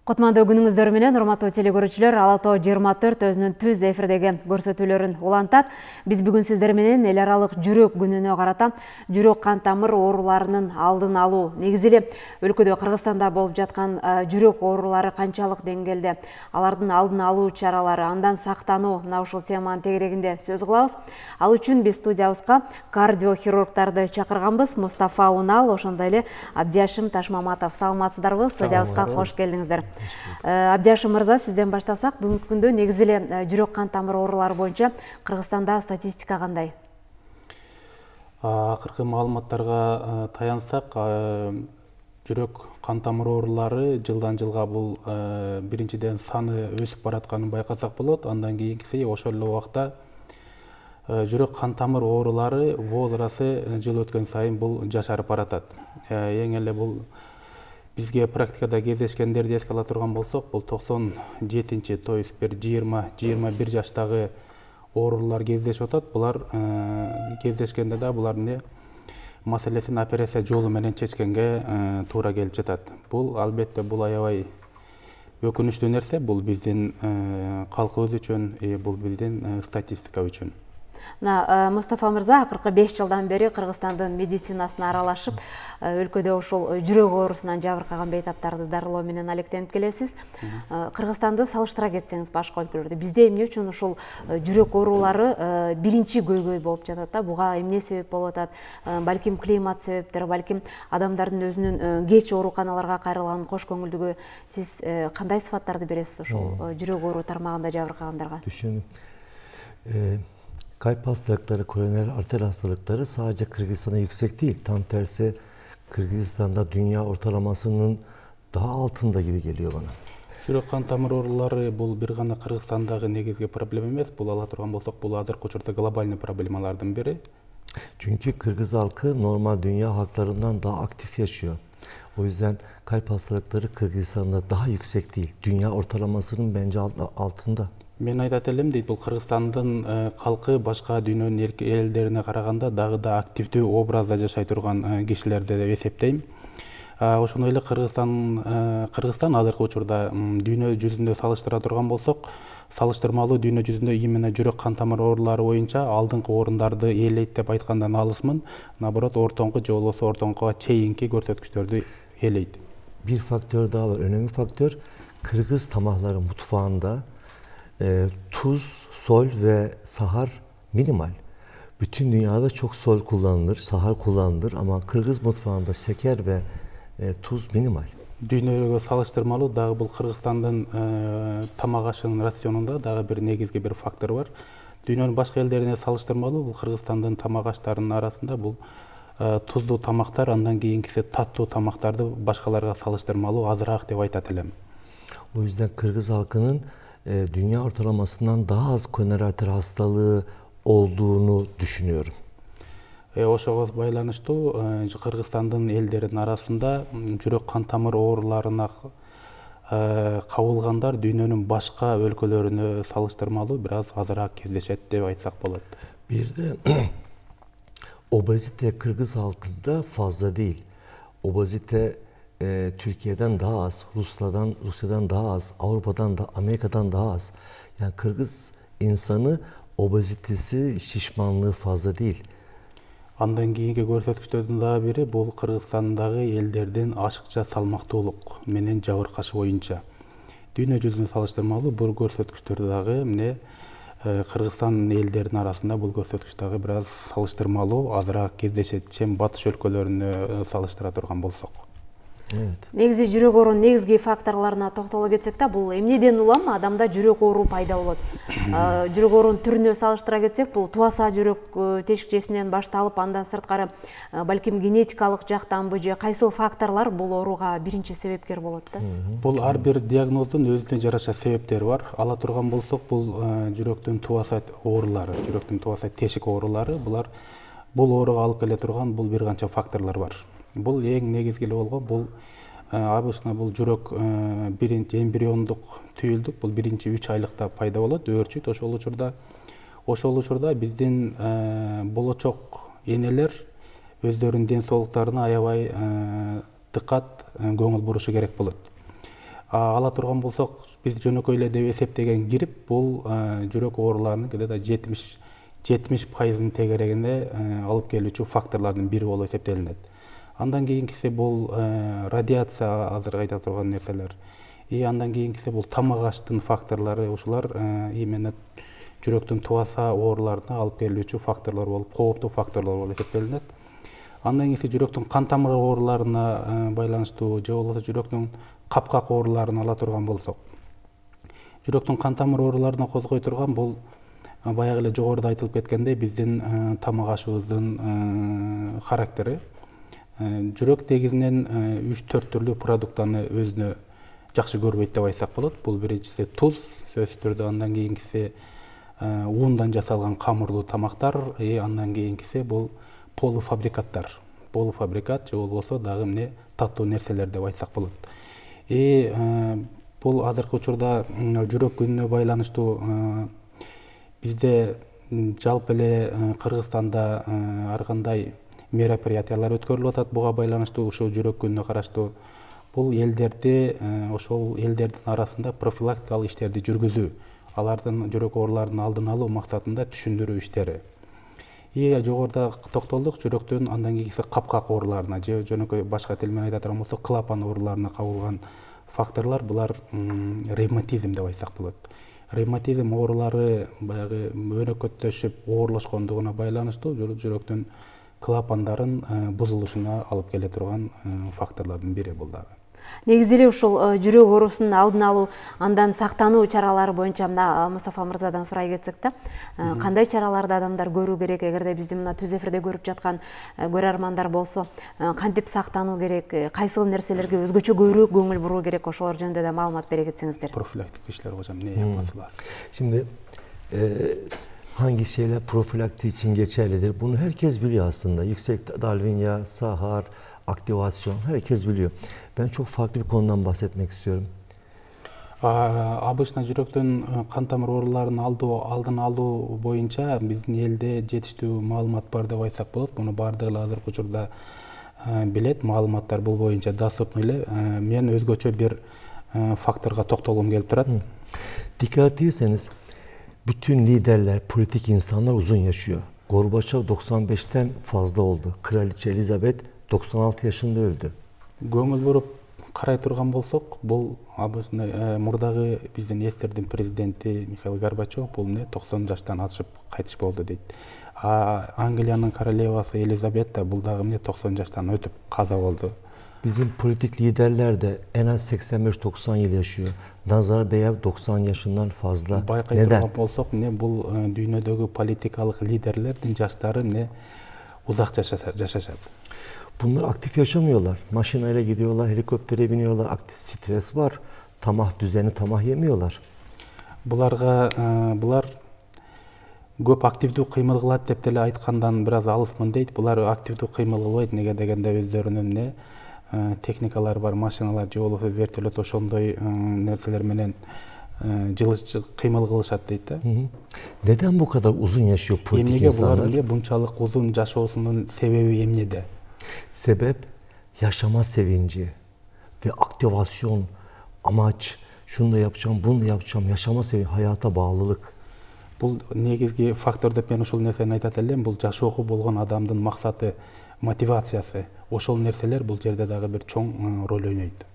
Кутмандуу күнүңүздөр менен, урматтуу телекөрүүчүлөр, Ала Тоо 24 өзүнүн түз эфирдеги көрсөтүүлөрүн улантат. Биз бүгүн сиздер менен эл аралык жүрөк күнүнө карата жүрөк кан тамыр ооруларынын алдын алуу, негизи эле өлкөдө Кыргызстанда болуп жаткан жүрөк оорулары канчалык деңгээлде, алардын алдын алуу чаралары, андан сактануу, мына ушул теманын тегерегинде сөз кылабыз. Ал үчүн биз студиябызга кардиохирургтарды чакырганбыз. Мустафа Унал, ошондой эле Абдиашим Ташмаматов. Саламатсыздарбы? Студиябызга кош келдиңиздер. Абдиашим мырза, сизден баштасак, бүгүнкү күндө негизи эле жүрөк кан тамыр оорулары боюнча Кыргызстанда статистика кандай? Акыркы маалыматтарга таянсак, жүрөк кан тамыр оорулары жылдан жылга бул биринчиден саны өсүп баратканын байкасак болот. Андан кийинкиси ошол эле убакта жүрөк кан тамыр оорулары возрасы жыл өткөн сайын бул жашарып баратат. Эң эле бул бизге практикада кездешкендерди эске ала турган болсок, бул 97-чи, то есть бир 20-21 жаштагы оорулар кездешип атат. Булар кездешкенде да булар маселесин операция жолу менен чечкенге туура келип жатат. Бул албетте бул аябай өкүнүчтүү нерсе. Бул биздин калкыбыз үчүн, бул биздин статистика үчүн. Мустафа мырза, акыркы 5 жылдан бери Кыргызстандын медицинасына аралашып, өлкөдө ушул жүрөк оорусунан жабыркаган бейтаптарды дарылоо менен алектенип келесиз. Кыргызстанды салыштыра кетсеңиз башка өлкөлөрдө, бизде эмне үчүн ушул жүрөк оорулары биринчи көйгөй болуп жатат да? Буга эмне себеп болуп атат? Балким климат себептер, балким адамдардын өзүнүн кеч ооруканаларга кайрылган кош көңүлдүгү. Сиз кандай сыфаттарды бересиз ушул жүрөк оору тармагында жабыркагандарга? Düşünün. Kalp hastalıkları, koroner arter hastalıkları sadece Kırgızistan'da yüksek değil. Tam tersi Kırgızistan'da dünya ortalamasının daha altında gibi geliyor bana. Жүрөк кан тамыр оорулары бул бир гана Кыргызстандагы негизги проблема эмес. Бул ала турган болсок, бул азыркы учурда глобальный проблемалардын бири. Çünkü Kırgız halkı normal dünya halklarından daha aktif yaşıyor. O yüzden kalp hastalıkları Kırgızistan'da daha yüksek değil. Dünya ortalamasının bence altında. Мен айтат элем дейт, бул Кыргызстандын калкы башка дүйнөнүн элдерине караганда дагы да активдүү образда жашай турган кишилерди деп эсептейм. Ошондой эле Кыргызстан азыркы учурда дүйнө жүзүндө салыштыра турган болсок, салыштырмалуу дүйнө жүзүндө именно жүрөк кан тамыр оорулары боюнча алдыңкы орундарды ээлейт деп айткандан алысмын. Наоборот, ортоңку же болбосо ортоңкуга чейинки көрсөткүчтөрдү ээлейт. Bir faktör daha var. Önemli faktör, Kırgız tamahları mutfağında tuz, sol ve sahar minimal. Bütün dünyada çok sol kullanılır, sahar kullanılır ama Kırgız mutfağında şeker ve tuz minimal. Дүйнөгө салыштырмалуу дагы бул Кыргызстандын тамак ашынын рационунда дагы бир негизги бир фактор бар. Дүйнөнүн башка элдерине салыштырмалуу бул Кыргызстандын тамак аштарынын арасында бул тузду тамактар, андан кийинкиси таттуу тамактарды башкаларга салыштырмалуу азыраак деп айтат элем. O yüzden Kırgız halkının dünya ortalamasından daha az koroner arter hastalığı olduğunu düşünüyorum. Ошого байланыштуу Кыргызстандын элдеринин арасында жүрөк кан тамыр ооруларына кабылгандар дүйнөнүн башка өлкөлөрүнө салыштырмалуу бир аз азыраак кездешет деп айтсак болот. Bir de obezite Kırgız halkında fazla değil. Obezite Türkiye'den daha az, Rusya'dan daha az, Avrupa'dan da, Amerika'dan daha az. Yani Kırgız insanı obezitesi, şişmanlığı fazla değil. Андан кийинки көрсөткүчтөрдүн дагы бири бул Кыргызстандагы элдердин ашыкча салмактуулук менен жабыркашы боюнча. Дүйнө жүзүнө салыштырмалуу бул көрсөткүчтөр дагы Кыргызстан элдеринин арасында бул көрсөткүч дагы бир аз салыштырмалуу азыраак кездешет, чем батыш өлкөлөрүнө салыштыра турган болсок. Негизи жүрөк оорунун негизги факторлоруна токтоло кетсек да, бул эмнеден улам адамда жүрөк оору пайда болот? Жүрөк оорунун түрүнө салыштыра кетсек, бул тубаса жүрөк тешикчесинен башталып, андан сырткары балким генетикалык жактанбы же кайсыл факторлор бул ооруга биринчи себепкер болот да? Бул ар бир диагноздун өзүнө жараша себептери бар. Ала турган болсок, бул жүрөктүн тубаса оорулары, жүрөктүн тубаса тешик оорулары, бул ооруга алып келе турган бул бир канча факторлор бар. Бул эң негизги болгон, бул обычно бул жүрөк биринчи эмбриондук түйүлдүк, бул биринчи 3 айлыкта пайда болот, өөрчүйт. Ошол учурда биздин болочок энелер өздөрүнүн ден соолуктарына аябай дыккат, көңүл бурушу керек болот. ала турган болсок, биз жөнөкөй эле деп эсептеген грипп бул жүрөк ооруларынын где-то 70% тегерегинде алып келүүчү факторлордун бири болуп эсептелинет. Андан кийинкиси бул радиация, азыр айта турган нерселер. Андан кийинкиси бул тамак аштын факторлору, ушулар именно жүрөктүн тубаса ооруларына алып келүүчү факторлор болуп, кооптуу факторлор болуп эсептелинет. Андан кийинкиси жүрөктүн кан тамыр ооруларына байланыштуу, же болбосо жүрөктүн капкак ооруларын ала турган болсок. Жүрөктүн кан тамыр ооруларына козгой турган бул баягы эле жогоруда айтылып кеткендей биздин тамак ашыбыздын характери. Жүрөк негизинен 3-4 түрлүү продуктаны өзүнө жакшы көрбөйт деп айтсак болот. Бул биринчиси туз, сөзсүз түрдө, андан кийинкиси ундан жасалган камырлуу тамактар, андан кийинкиси бул полуфабрикаттар. Полуфабрикат же болбосо дагы эмне таттуу нерселер деп айтсак болот. Бул азыркы учурда жүрөк күнүнө байланыштуу бизде жалпы эле Кыргызстанда ар кандай мероприятиялар өткөрүлүп атат буга байланыштуу, ушул жүрөк күнүнө караштуу. Бул элдерди, ошол элдердин арасында профилактикалык иштерди жүргүзүү, алардын жүрөк ооруларынын алдын алуу максатында түшүндүрүү иштери. Жогоруда токтолдук жүрөктүн андан кийинкиси капкак ооруларына, же жөнөкөй башка тил менен айта турган болсок, клапан ооруларына кабылган факторлор, булар ревматизм деп айтсак болот. Ревматизм оорулары баягы өнөкөттөшүп оорлошкондугуна байланыштуу жүрөктүн клапандарын бузулушуна алып келе турган факторлордун бири бул дагы. Негизи эле ушул жүрөк оорусунун алдын алуу, андан сактануу чаралары боюнча мына Мустафа мырзадан сурай кетсек да, кандай чараларды адамдар көрүү керек, эгерде бизди мына түз эфирде көрүп жаткан көрөрмандар болсо, кантип сактануу керек, кайсыл нерселерге өзгөчө көбүрөөк көңүл буруу керек, ошолор жөнүндө да маалымат бере кетсеңиздер. Профилактик иштер кожом эмне yapması lazım? Şimdi hangi şeyler profilaktik için geçerlidir? Bunu herkes biliyor aslında. Yüksek dalvinya, sahar, aktivasyon herkes biliyor. Ben çok farklı bir konudan bahsetmek istiyorum. Обычно жүрөктүн кан тамыр ооруларынын алдын алуу боюнча биздин элде жетиштүү маалымат бар деп айтсак болот. Муну баардыгы эле азыркы учурда билет, маалыматтар бул боюнча доступный эле. Мен өзгөчө бир faktorga toktolgum gelip durat. Dikkat ederseniz bütün liderler, politik insanlar uzun yaşıyor. Gorbaçov 95'ten fazla oldu. Kraliçe Elizabeth 96 yaşında öldü. Көңүл буруп карай турган болсок, бул мурдагы биздин эстердин президенти Михаил Горбачев бул 90 жаштан атышып кайтыш болду дейт. Англиянын королевасы Елизавета да бул дагы 90 жаштан өтүп каза болду. Bizim politik liderler de en az 85-90 yıl yaşıyor. Nazarbayev 90 yaşından fazla. Байкай турган болсок, бул дүйнөдөгү политикалык лидерлердин жаштары узак жашашат. Bunlar aktif yaşamıyorlar. Maşinayla gidiyorlar, helikoptere biniyorlar. Stres var. Tamah düzeni, tamah yemiyorlar. Булар көп активдүү кыймыл кылат деп деле айткандан бир аз алысмын дейт. Булар активдүү кыймыл кылбайт. Неге дегенде өздөрүнүн техникалар бар, машиналар же болбосо вертолет ошондой нерселер менен кыймыл кылышат дейт да. Neden bu kadar uzun yaşıyor politik insanlar? Булар bunçalık uzun жашоосунун себеби эмнеде? Sebep yaşama sevinci ve aktivasyon, amaç, şunu da yapacağım, bunu da yapacağım, yaşama sevinci, hayata bağlılık. Бул негизги фактор деп мен ушул нерсени айтат элем. Бул жашоого болгон адамдын максаты, мотивациясы. Ошол нерселер бул жерде дагы бир чоң роль ойнойт.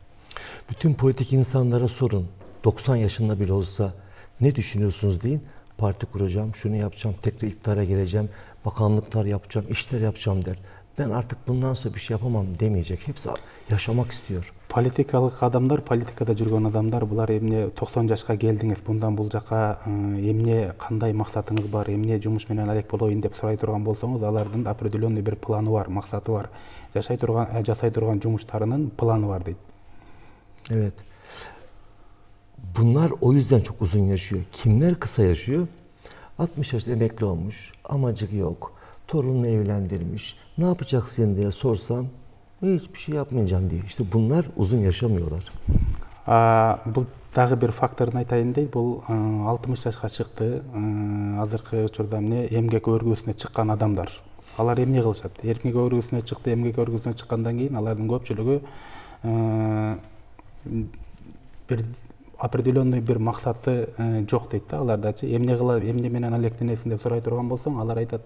Bütün politik insanlara sorun. 90 yaşında bile olsa ne düşünüyorsunuz deyin. Parti kuracağım, şunu yapacağım, tekrar iktidara geleceğim, bakanlıklar yapacağım, işler yapacağım der. Ben artık bundan sonra bir şey yapamam demeyecek. Hepsi yaşamak istiyor. Политикалык адамдар, политикада жүргөн адамдар, булар эмне 90 жашка келдиңиз, bundan бул жака эмне, кандай максатыңыз бар, эмне жумуш менен алек болоюн деп сурай турган болсоңуз, алардын определенный бир планы бар, максаты бар. Жасай турган жумуштарынын планы var дейт. Evet. Bunlar o yüzden çok uzun yaşıyor. Kimler kısa yaşıyor? 60 yaşında emekli olmuş, amacı yok. Torununu evlendirmiş. Ne yapacaksın diye sorsan, hiçbir şey yapmayacağım diye. İşte bunlar uzun yaşamıyorlar. Бул дагы бир факторун айтайын дейт. Бул 60 жашка чыкты. Азыркы учурда эмгек өргүсүнө чыккан адамдар. Алар эмне кылышат? Эмгек өргүсүнө чыкты, эмгек өргүсүнө чыккандан кийин алардын көпчүлүгү бир определенный бир максаты жок дейт да алардачы. Эмне менен алектенесиң деп сурай турган болсоң, алар айтат,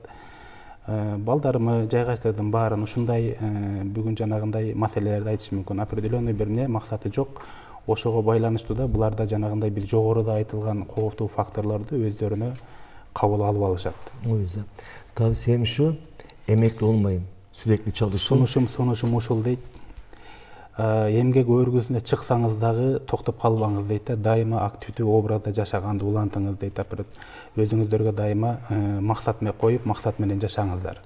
балдарымы жайгаштырдым баарын ушундай бүгүн жанагындай маселелерди айтышы мүмкүн. Определенный бир максаты жок. Ошого байланыштуу да буларда жанагындай биз жогоруда айтылган кооптуу факторлорду өздөрүнө кабыл алып алышат. O yüzden tavsiyem şu, emekli olmayın. Sürekli çalışın. Сунушум ушул дейт. Эмгек өргүсүнө чыксаңыз дагы токтоп калбаңыз дейт да. Дайыма активдүү образда жашаганды улантыңыз дейт. Өзүңүздөргө дайыма максат коюп, максат менен жашаңыздар.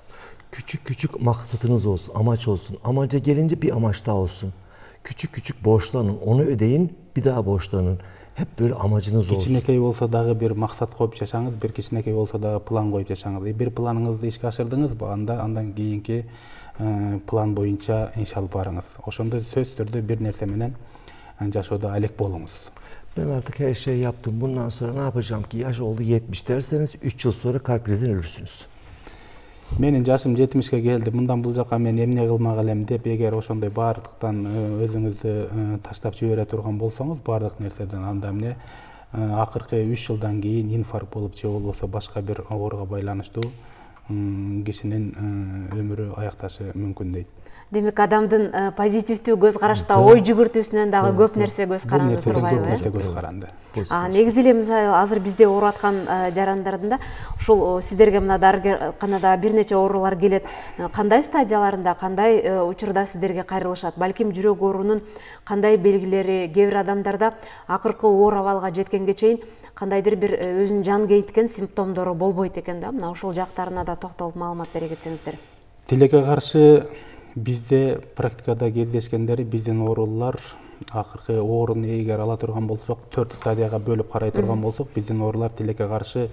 Küçük küçük maksatınız olsun, amaç olsun. Amaca gelince bir amaç daha olsun. Küçük küçük borçlanın, onu ödeyin, bir daha borçlanın. Hep böyle amacınız olsun. Кичинекей болсо дагы бир максат коюп жашаңыз, бир кичинекей болсо дагы план коюп жашаңыз. Бир планыңызды ишке ашырдыңызбы, андан кийинки план боюнча иш алып барыңыз. Ошондо сөзсүз түрдө бир нерсе менен жашоодо алек болуңуз. Ben artık her şeyi yaptım. Bundan sonra ne yapacağım ki? Yaş oldu 70 derseniz 3 yıl sonra kalp krizinden ölürsünüz. Менин жашым 70ке келди. Мындан бул жака мен эмне кылмак элем деп, эгер ошондой бардыктан өзүңүздү таштап жибере турган болсоңуз, бардык нерседен анда эмне акыркы 3 жылдан кийин инфаркт болуп же болбосо башка бир ооруга байланыштуу кишинин өмүрү аякташы мүмкүн дейт. Демек адамдын позитивдүү көз карашта ой жүгүртүүсүнөн дагы көп нерсе көз каранды турбайбы? Көп нерсе көз каранды. Негизи эле мисалы азыр бизде ооруп аткан жарандарында ушул сиздерге мына дарыгерканада бир нече оорулар келет. Кандай стадияларында, кандай учурда сиздерге кайрылышат? Балким жүрөк оорунун кандай белгилери кээ бир адамдарда акыркы оор абалга жеткенге чейин кандайдыр бир өзүн жан кейиткен симптомдору болбойт экен да. Мына ушул жактарына да токтолуп маалымат бере кетсеңиздер. Тилекке каршы бизде практикада кездешкендери биздин оорулар акыркы ооруну эгер ала турган болсок 4 стадияга бөлүп карай турган болсок, биздин оорулар тилекке каршы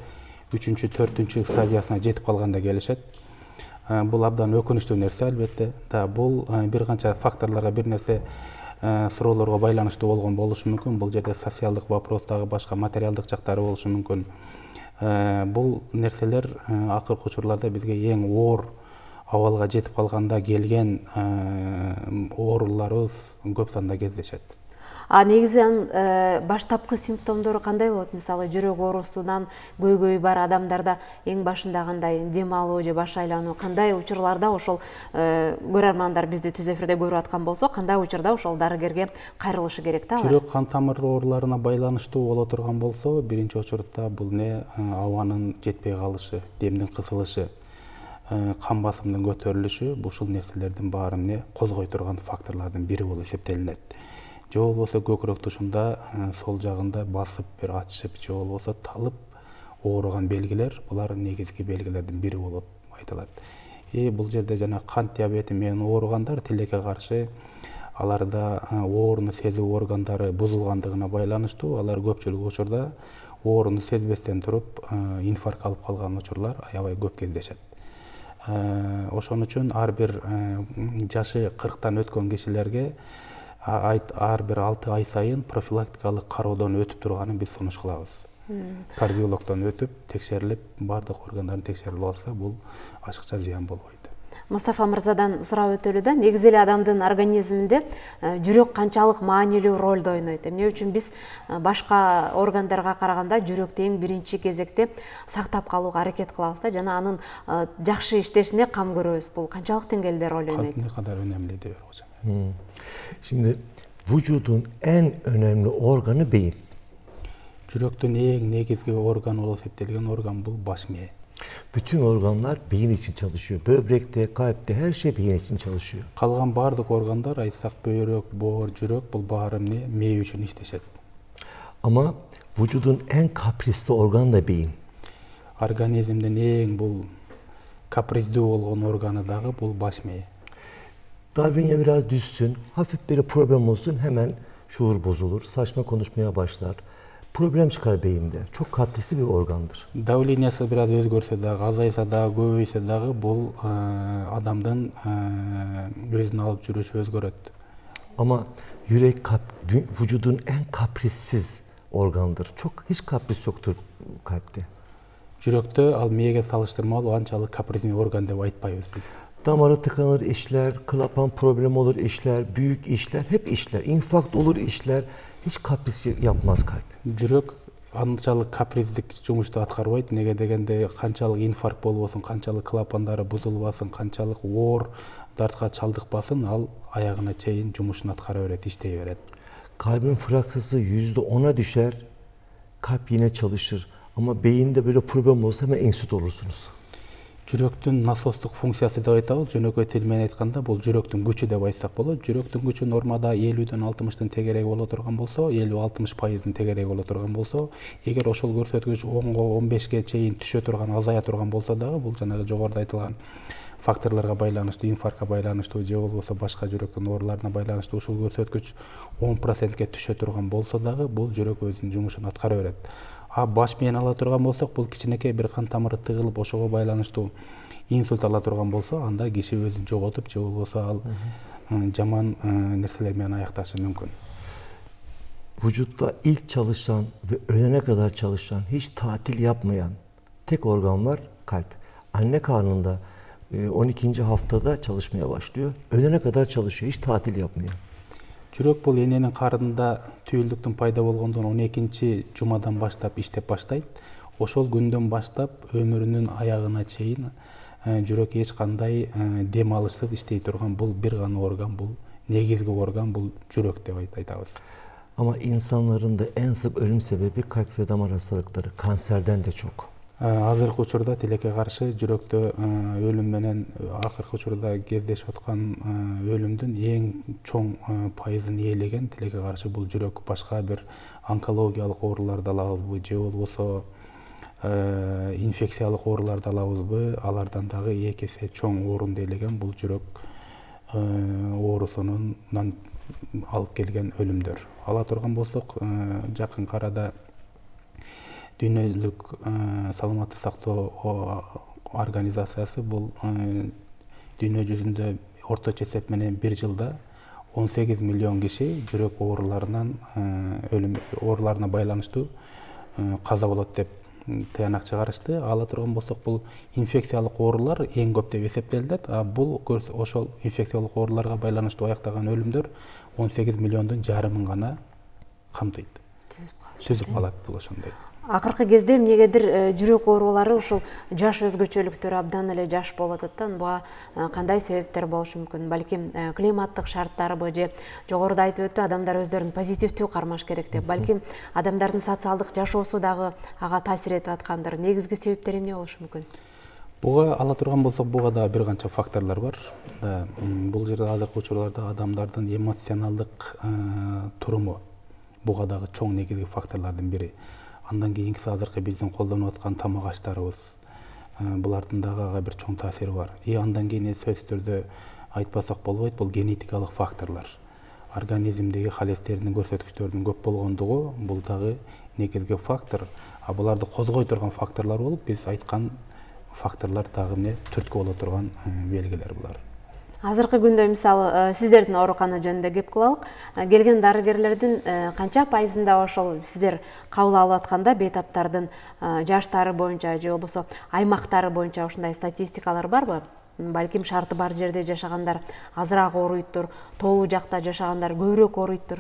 3-чү, 4-чү стадиясына жетип калганда келишет. Бул абдан өкүнүчтүү нерсе албетте. Бул бир канча факторлорго, бир нерсе суроолорго байланыштуу болгон болушу мүмкүн. Бул жерде социалдык вопрос дагы башка материалдык жактары болушу мүмкүн. Бул нерселер акыркы учурларда бизге эң оор абалга жетип калганда келген ооруларыбыз көп санда кездешет. Негизи баштапкы симптомдору кандай болот? Мисалы жүрөк оорусунан көйгөй бар адамдарда эң башында кандай дем алуу же баш айлануу, кандай учурларда ошол көрөрмандар бизди түз эфирде көрүп аткан болсо, кандай учурда ошол дарыгерге кайрылышы керек да? Жүрөк кан тамыр ооруларына байланыштуу боло турган болсо, биринчи очурутта бул абанын жетпей калышы, демдин кысылышы, кан басымдын көтөрүлүшү, ушул нерселердин баарын козгой турган факторлордун бири болуп эсептелинет. Же болбосо көкүрөк тушунда сол жагында басып бир ачышып, же болбосо талып ооруган белгилер, булар негизги белгилердин бири болуп айтылат. Бул жерде жана кант диабети менен ооругандар тилекке каршы аларда ооруну сезүү органдары бузулгандыгына байланыштуу, алар көпчүлүк учурда ооруну сезбестен туруп инфаркт алып калган учурлар аябай көп кездешет. Ошон үчүн ар бир жашы 40тан өткөн кишилерге ар бир 6 ай сайын профилактикалык кароодон өтүп турганын биз сунуш кылабыз. Кардиологдон өтүп, текшерилип, бардык органдарын текшерилип алса, бул ашыкча зыян болбойт. Мустафа мырзадан сурап өтөлү да, негизи эле адамдын организминде жүрөк канчалык маанилүү ролду ойнойт? Эмне үчүн биз башка органдарга караганда жүрөктү эң биринчи кезекте сактап калууга аракет кылабыз да, жана анын жакшы иштешине кам көрөбүз. Бул канчалык деңгээлде роль ойнойт? Ne kadar önemli diyor hocam. Şimdi vücudun en önemli organı beyin. Жүрөктүн эң негизги органы болуп эсептелген орган бул баш мээ. Bütün organlar beyin için çalışıyor. Böbrekte, kalpte her şey beyin için çalışıyor. Калган бардык органдар, айтсак бөйрөк, боор, жүрөк, бул баары мээ үчүн иштешет. Ama vücudun en kaprisli organı da beyin. Организмдин эң бул каприздүү болгон органы дагы бул баш мээ. Darwin'e biraz düşsün, hafif bir problem olsun hemen şuur bozulur, saçma konuşmaya başlar. Problem çıkar beyinde. Çok kaprisli bir organdır. Давлениясы biraz өзгөрсө дагы, азайса дагы, көбөйсө дагы бул адамдын өзүн алып жүрүшү өзгөрөт. Ama yürek vücudun en kaprissiz organdır. Hiç kapris yoktur kalpte. Жүрөктө ал мээге салыштырмалуу анчалык капризный орган деп айтпайбыз. Damarı tıkanır işler, klapan problemi olur işler, büyük işler, hep işler. İnfarkt olur işler, hiç kapris yapmaz kalp. Жүрөк анчалык каприздик жумушту аткарбайт. Неге дегенде канчалык инфаркт болбосун, канчалык клапандары бузулбасын, канчалык оор дартка чалдыкпасын, ал аягына чейин жумушун аткара берет, иштей берет. Kalbin fraksası %10'a düşer, kalp yine çalışır. Ama beyinde böyle problem olsa hemen insüt olursunuz. Жүрөктүн насостук функциясы деп айтабыз. Жөнөкөй тил менен айтканда бул жүрөктүн күчү деп айтсак болот. Жүрөктүн күчү нормада 50-ден 60-тын тегерек боло турган болсо, 50-60% тегерек боло турган болсо, эгер ошол көрсөткүч 10-го 15ге чейин түшө турган, азая турган болсо дагы, бул жанагы жогоруда айтылган факторлорго байланыштуу, инфарктка байланыштуу же болбосо башка жүрөктүн ооруларына байланыштуу ушул көрсөткүч 10%ке түшө турган болсо дагы, бул жүрөк өзүнүн жумушун аткара берет. А баш менен ала турган болсок, бул кичинекей бир кан тамыры тыгылып, ошого байланыштуу инсульт ала турган болсо, анда киши өзүн жоготуп, же болбосо ал жаман нерселер менен аякташы мүмкүн. Vücutta ilk çalışan ve ölene kadar çalışan, hiç tatil yapmayan tek organ var, kalp. Anne karnında 12. haftada çalışmaya başlıyor. Ölene kadar çalışıyor, hiç tatil yapmıyor. Жүрөк бул эненин карынында түйүлдүктүн пайда болгондон 12 жумадан баштап иштеп баштайт. Ошол күндөн баштап өмүрүнүн аягына чейин жүрөк эч кандай дем алышсыз иштей турган бул бир гана орган, бул негизги орган, бул жүрөк деп айтабыз. Ama insanların da en sık ölüm sebebi kalp ve damar hastalıkları, kanserden de çok. Азыркы учурда тилекке каршы жүрөктө өлүм менен акыркы учурда кездешип аткан өлүмдүн эң чоң пайызын ээлеген тилекке каршы бул жүрөк. Башка бир онкологиялык ооруларды алабызбы же болбосо инфекциялык ооруларды алабызбы, алардан дагы 2 эсе чоң орунду ээлеген бул жүрөк оорусунан алып келген өлүмдөр. Ала турган болсок, жакынкы арада Дүйнөлүк саламаттык сактоо организациясы бул дүйнө жүзүндө орточо эсеп менен бир жылда 18 миллион киши жүрөк ооруларына байланыштуу каза болот деп тыянак чыгарышты. Ала турган болсок, бул инфекциялык оорулар эң көп деп эсептелет. Бул ошол инфекциялык ооруларга байланыштуу аяктаган өлүмдөр 18 миллиондун жарымын гана камтыйт. Түзүп калат бул ошондой. Акыркы кезде эмнегедир жүрөк оорулары ушул жаш өзгөчөлүктөрү абдан эле жаш болуп атат. Буга кандай себептер болушу мүмкүн? Балким климаттык шарттарбы же жогоруда айтып өттү, адамдар өздөрүн позитивдүү кармаш керек деп. Балким адамдардын социалдык жашоосу дагы ага таасир этип аткандыр. Негизги себептер эмне болушу мүмкүн? Буга ала турган болсок, буга да бир канча факторлор бар. Бул жерде азыркы учурларда адамдардын эмоционалдык туруму буга дагы чоң негизги факторлордун бири. Андан кийинкиси азыркы биздин колдонуп аткан тамак аштарыбыз. Булардын дагы ага бир чоң таасири бар. Андан кийин сөзсүз түрдө айтпасак болбойт, бул генетикалык факторлор. Организмдеги холестериндин көрсөткүчтөрүнүн көп болгондугу бул дагы негизги фактор. Буларды козгой турган факторлор болуп, биз айткан факторлор дагы эмне түрткү боло турган белгилер булар. Азыркы күндө мисалы сиздердин оорукана жөнүндө кеп кылалык. Келген дарыгерлердин канча пайызында ошол сиздер кабыл алып атканда бейтаптардын жаштары боюнча же болбосо аймактары боюнча ушундай статистикалар барбы? Балким шарты бар жерде жашагандар азыраак ооруйттур, тоолуу жакта жашагандар көбүрөөк ооруйттур.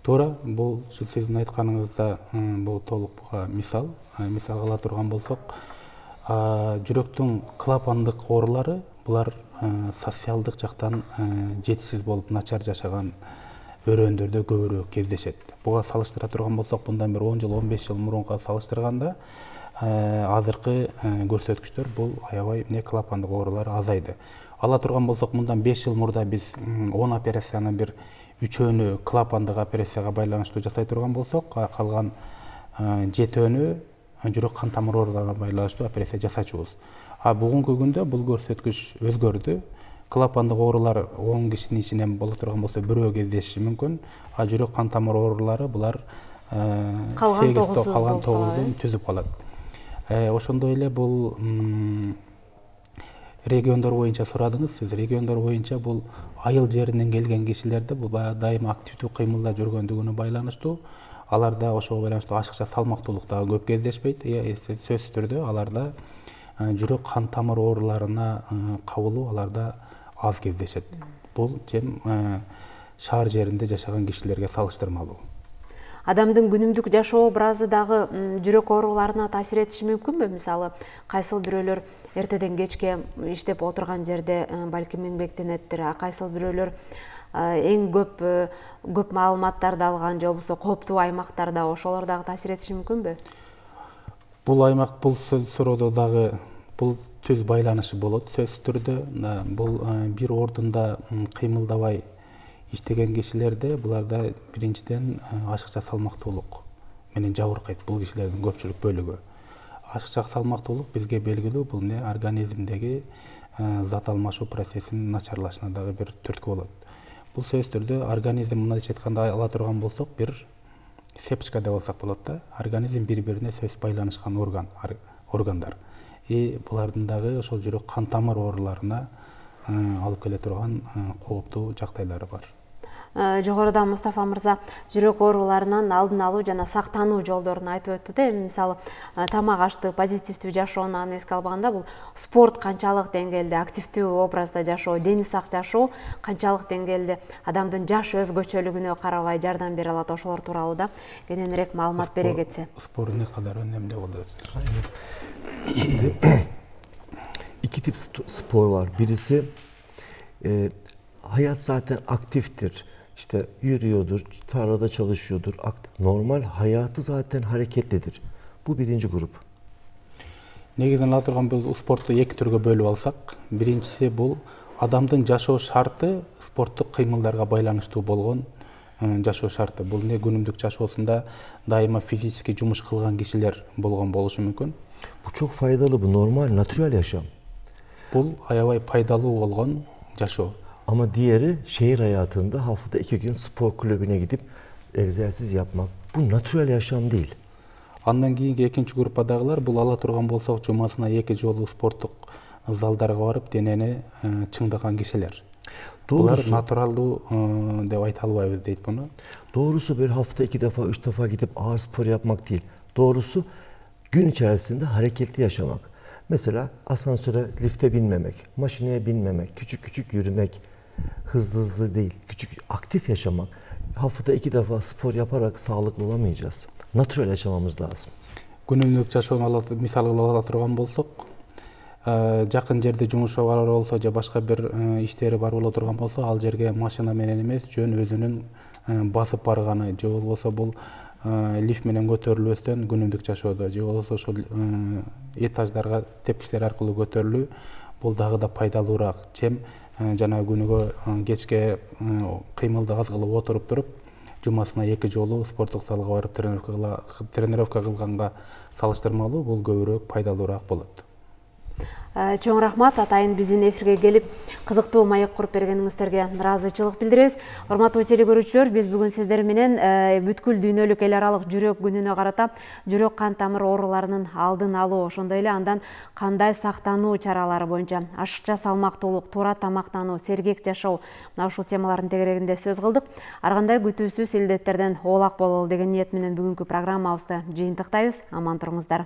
Туура, бул сиздин айтканыңызда бул толук буга мисал ала турган болсок, жүрөктүн клапандык оорулары булар социалдык жактан жетишсиз болуп начар жашаган өрөөндөрдө көбүрөөк кездешет. Буга салыштыра турган болсок, мындан бир 10 жыл, 15 жыл мурунга салыштырганда азыркы көрсөткүчтөр бул аябай клапандык оорулар азайды. Ала турган болсок, мындан 5 жыл мурда биз 10 операциянын бир 3-өөнү клапандык операцияга байланыштуу жасай турган болсок, калган 7-өөнү жүрөк кан тамыр ооруларына байланыштуу операция жасачубуз. Бүгүнкү күндө бул көрсөткүч өзгөрдү. Клапандык оорулар 10 кишинин ичинен боло турган болсо бирөө кездешиши мүмкүн. Жүрөк кан тамыр оорулары булар калган 9-дон түзүп калат. Ошондой эле бул региондор боюнча сурадыңыз. Сиз региондор боюнча бул айыл жеринен келген кишилерде бул дайыма активдүү кыймылда жүргөндүгүнө байланыштуу. Аларда ошого байланыштуу ашыкча салмактуулук дагы көп кездешпейт. Сөзсүз түрдө аларда жүрөк кан тамыр ооруларына кабылуу аларда аз кездешет. Бул жем шаар жеринде жашаган кишилерге салыштырмалуу. Адамдын күнүмдүк жашоо образы дагы жүрөк ооруларына таасир этиши мүмкүнбү? Мисалы, кайсыл бирөөлөр эртеден кечке иштеп отурган жерде балким эмгектенеттир, а кайсыл бирөөлөр эң көп маалыматтарды алган же болбосо кооптуу аймактарда, ошолор дагы таасир этиши мүмкүнбү? Бул аймак, бул суроодо дагы бул түз байланышы болот сөзсүз түрдө. Бул бир ордунда кыймылдабай иштеген кишилерде буларда биринчиден ашыкча салмактуулук менен жабыркайт. Бул кишилердин көпчүлүк бөлүгү. Ашыкча салмактуулук бизге белгилүү, бул организмдеги зат алмашуу процессинин начарлашына дагы бир түрткү болот. Бул сөзсүз түрдө организм, мындайча айтканда ала турган болсок, бир цепочка деп алсак болот да. Организм бири-бирине сөзсүз байланышкан органдар. Булардын дагы ошол жүрөк кан тамыр ооруларына алып келе турган кооптуу жагдайлары бар. Жогоруда Мустафа мырза жүрөк ооруларынан алдын алуу жана сактануу жолдорун айтып өттү да. Мисалы, тамак аштык, позитивдүү жашоону аны эске албаганда, бул спорт канчалык деңгээлде, активдүү образда жашоо, дени сак жашоо канчалык деңгээлде адамдын жаш өзгөчөлүгүнө карабай жардам бере алат, ошолор тууралуу да кененирээк маалымат бере кетсе. Спор не кадар önemli oldu. İki tip spor var. Birisi hayat zaten aktiftir. İşte yürüyordur, tarlada çalışıyordur. Normal hayatı zaten hareketlidir. Bu birinci grup. Негизинен ала турган бул спорту эки түргө бөлүп алсак, биринчиси бул адамдын жашоо шарты спорттук кыймылдарга байланыштуу болгон жашоо шарты. Бул не күнүмдүк жашоосунда дайыма физически жумуш кылган кишилер болгон болушу мүмкүн. Bu çok faydalı, bu normal, natürel yaşam. Бул аябай пайдалуу болгон жашоо. Ama diğeri şehir hayatında haftada 2 gün spor kulübüne gidip egzersiz yapmak. Bu natürel yaşam değil. Андан кийинки экинчи группадагылар бул ала турган болсок жумасына 2 жолу спорттук залдарга барып денени чыңдаган кишилер. Булар натуралдуу деп айта албайбыз дейт буну. Doğrusu bir hafta 2 defa 3 defa gidip ağır spor yapmak değil. Doğrusu gün içerisinde hareketli yaşamak. Mesela asansöre, lifte binmemek, maşineye binmemek, küçük küçük yürümek, hızlı değil, küçük aktif yaşamak. Haftada 2 defa spor yaparak sağlıklı olamayacağız. Natürel yaşamamız lazım. Күнүмдүк жашоону мисал кылып ала турган болсок, жакын жерде жумушу бар болсо же башка бир иштери бар боло турган болсо, ал жерге машина менен эмес, жөн өзүнүн басып барганы же болбосо бул лифт менен көтөрүлбөстөн күнүмдүк жашоодо же болбосо ошол этаждарга тепкичтер аркылуу көтөрүлүү бул дагы да пайдалуураак. Чем жана күнүгө кечке кыймылды аз кылып отуруп туруп жумасына 2 жолу спорттук залга барып тренировка кылганга салыштырмалуу бул көбүрөөк пайдалуураак болот. Чоң рахмат, атайын биздин эфирге келип кызыктуу маек куруп бергениңиздерге ыраазычылык билдиребиз. Урматтуу телекөрүүчүлөр, биз бүгүн сиздер менен бүткүл дүйнөлүк эл аралык жүрөк күнүнө карата жүрөк кан тамыр ооруларынын алдын алуу, ошондой эле андан кандай сактануу чаралары боюнча ашыкча салмактуулук, туура тамактануу, сергек жашоо, мына ушул темалардын тегерегинде сөз кылдык. Ар кандай күтүүсүз илдеттерден оолак бололу деген ниет менен бүгүнкү программабызды жыйынтыктайбыз. Аман туруңуздар.